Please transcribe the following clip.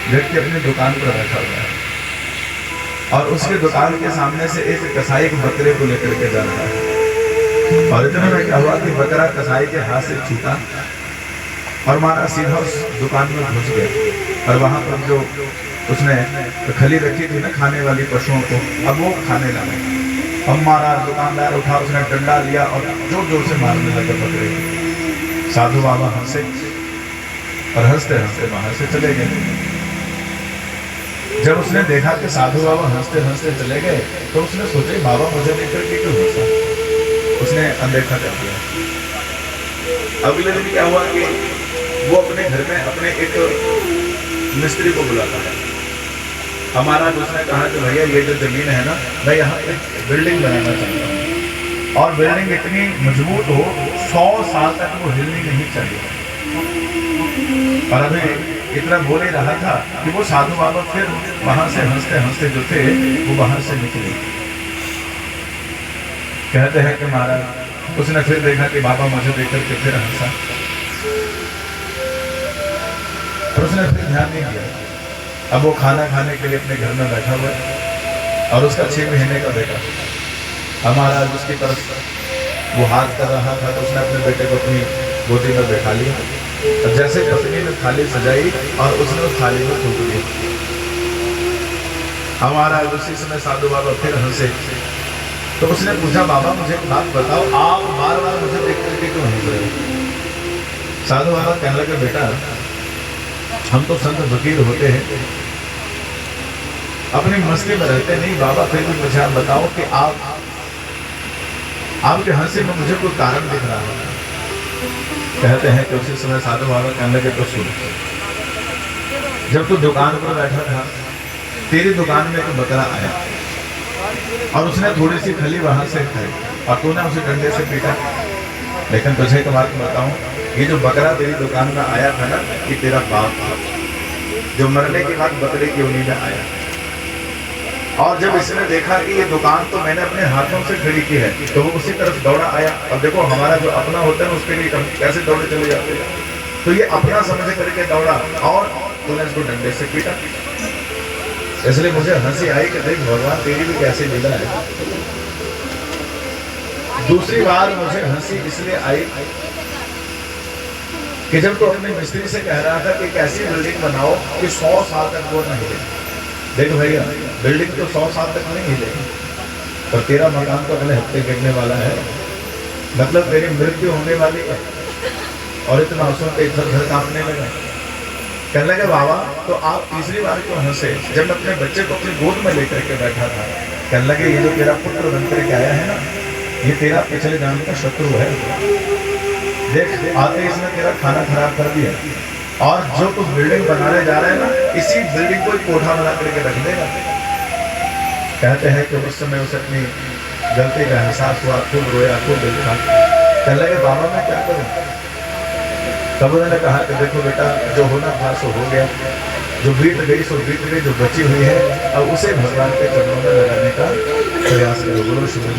व्यक्ति अपनी दुकान पर बैठा हुआ है और उसके दुकान के सामने से एक कसाई एक बकरे को लेकर के जा रहा है। और इतने में क्या हुआ कि बकरा कसाई के हाथ से छूटा और मारा सीधा उस दुकान में घुस गया। और वहां पर जो उसने खली रखी थी ना खाने वाली पशुओं को, अब वो खाने लगा। अब मारा, दुकानदार उठा, उसने डंडा लिया और जोर जोर से मारने लगा बकरे को। साधु बाबा हंसे और हंसते हंसते वहां से चले गए। जब उसने देखा कि साधु बाबा हंसते हंसते चले गए तो उसने सोचे बाबा मुझे लेकर के क्यों हंसा, उसने अनदेखा कर दिया। अगले दिन क्या हुआ कि वो अपने घर में अपने एक मिस्त्री को बुलाता है। हमारा उसने कहा कि भैया ये जो जमीन है ना, मैं यहाँ एक बिल्डिंग बनाना चाहता हूँ और बिल्डिंग इतनी मजबूत हो 100 साल तक वो हिलनी नहीं चाहिए। और अभी इतना बोल ही रहा था कि वो साधु बाबा फिर वहां से हंसते हंसते जो थे वो बाहर से निकले। कहते हैं कि महाराज उसने फिर देखा कि बाबा मुझे देखकर के फिर हंसा और उसने फिर ध्यान नहीं दिया। अब वो खाना खाने के लिए अपने घर में बैठा हुआ और उसका 6 महीने का बेटा हमारा उसकी तरफ वो हाथ कर रहा था तो उसने अपने बेटे को अपनी गोदी में बैठा लिया। और जैसे पत्नी ने थाली सजाई और उसने उस थाली में थूक दिया। हमारा उसी समय साधु बाबा फिर हंसे तो उसने पूछा बाबा मुझे एक बात बताओ, आप बार बार मुझे देख करके क्यों हंस रहे हो? साधु बाबा कहने लगे बेटा हम तो संत फकीर होते हैं, अपनी मस्ती में रहते नहीं। बाबा फिर भी मुझे आप बताओ कि आपके हंसी में मुझे कोई कारण दिख रहा है। कहते हैं कि उसी समय साधु बाबा कहने लगे तो सुन, जब तू दुकान पर बैठा था तेरी दुकान में एक बकरा आया और उसने थोड़ी सी खली वहां से खाई और तूने उसे डंडे से पीटा। लेकिन तुझे एक बात बताऊं, ये जो बकरा तेरी दुकान में आया था ना, ये तेरा बाप था जो मरने के बाद बकरे की योनि में आया। और जब इसने देखा कि ये दुकान तो मैंने अपने हाथों से खड़ी की है तो वो उसी तरफ दौड़ा आया। और देखो हमारा जो अपना होता है ना उसके लिए कैसे दौड़े चले जाते हैं, तो ये अपना समझ करके दौड़ा और तूने इसको डंडे से पीटा। इसलिए मुझे हंसी आई कि देख भगवान तेरी भी कैसी लीला है। दूसरी बार मुझे हंसी इसलिए आई कि जब तो अपने मिस्त्री से कह रहा था कि कैसी बिल्डिंग बनाओ कि 100 साल तक वो न हिले। देखो भैया बिल्डिंग तो 100 साल तक नहीं हिलेगी, पर तेरा मकान तो अगले हफ्ते गिरने वाला है, मतलब तेरी मृत्यु होने वाली है। और इतना सुन के घर कांपने लगा। कहने लगे बाबा तो आप तीसरी बार क्यों हंसे, जब मैं अपने बच्चे को अपनी गोद में लेकर के बैठा था। कहने लगे ये जो तेरा पुत्र बनकर के आया है ना, ये तेरा पिछले जन्म का शत्रु है। देख आते इसने तेरा खाना खराब कर दिया और जो तू बिल्डिंग बनाने जा रहा है ना, इसी बिल्डिंग को एक कोठा बना करके रख देगा। कहते हैं कि उस समय उसे अपनी गलती का एहसास हुआ, खूब रोया, खूब देखा। कहने लगे बाबा मैं क्या करूं? तब उन्होंने कहा कि देखो बेटा जो होना था सो हो गया, जो बीत गई सो बीत गई, जो बची हुई है अब उसे भगवान के चरणों में लगाने का प्रयास करो। बोलो शुभ।